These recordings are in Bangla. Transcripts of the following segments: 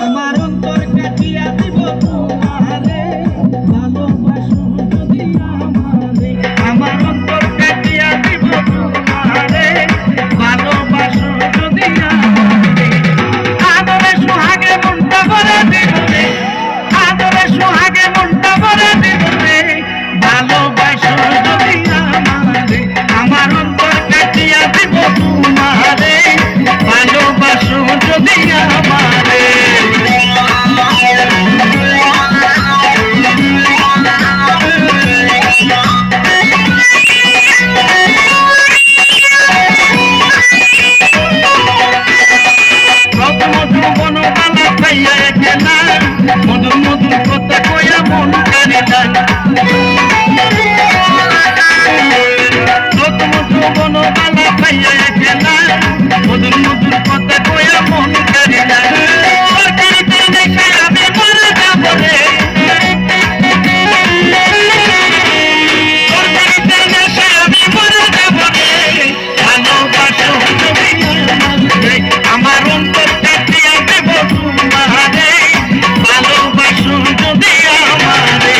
আমার অন্তর কাটিয়া দিব তোমারে ভালোবাসো যদি আমারে আমার অন্তর কাটিয়া দিব তোমারে ভালোবাসো যদি আমারে আদরে সোহাগে মনটা ভরে দিব রে আদরে সোহাগে মনটা ভরে দিব রে ভালোবাসো যদি আমারে আমার অন্তর কাটিয়া দিব তোমারে ভালোবাসো যদি আমারে মধুর মধুর কথা কইয়া মন কারে যায় নতুন নতুন বনবালা খাইয়া খেলা মধুর মধুর কথা কইয়া মন কারে যায় আমি মরে যাব রে আমি মরে যাব রে ভালোবাসো আমার অন্তর কাটিয়া দেব তোমারে ভালোবাসো যদি আমারে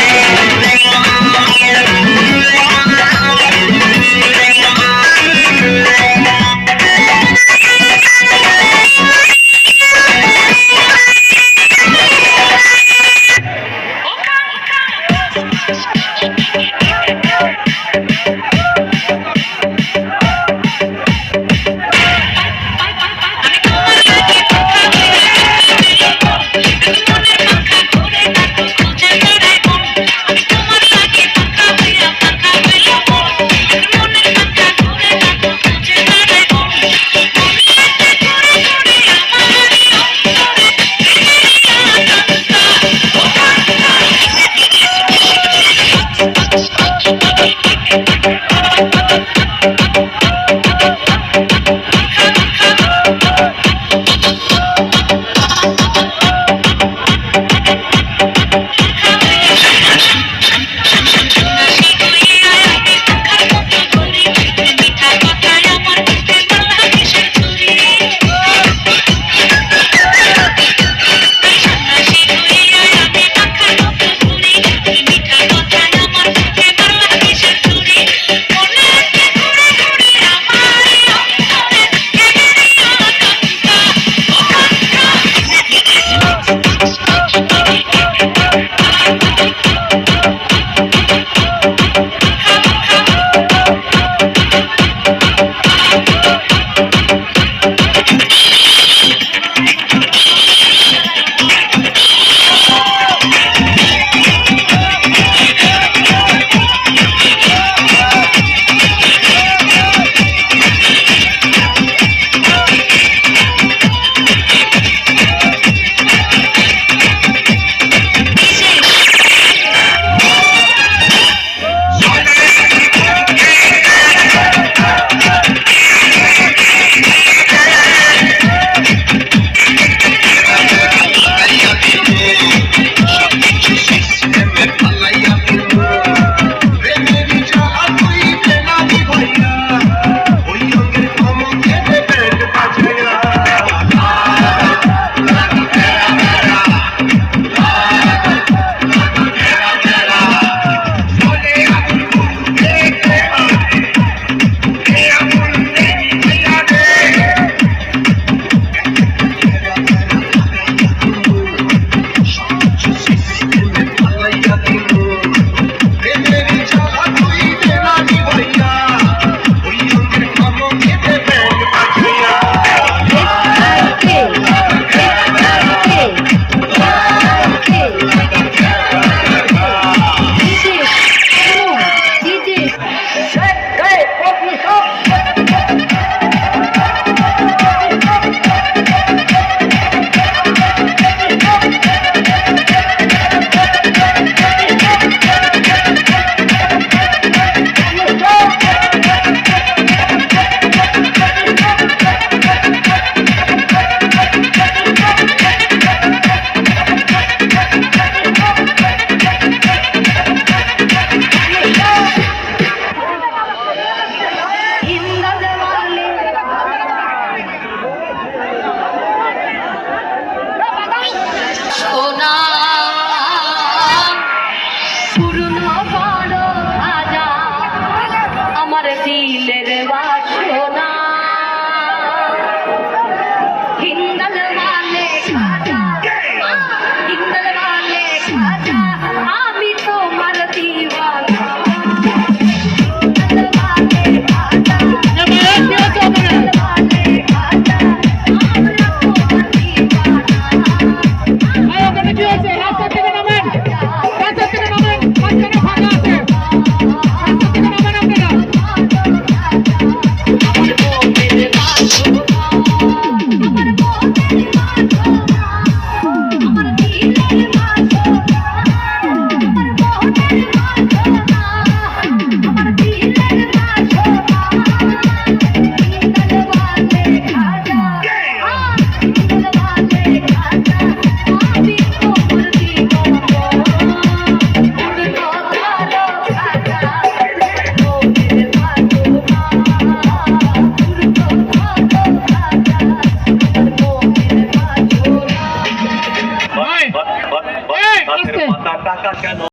বাসনা हिंदल वाले खाजा हिंदल वाले खाजा आमी तोमार दीवाना हिंदल वाले खाजा हिंदल वाले खाजा আমরা তোমার दीवाना আয় ওখানে কি হয়েছে রাস্তা থেকে নামেন মাঝখানে ফাঁকা আছে রাস্তা থেকে নামেন আপনারা টাকা কেন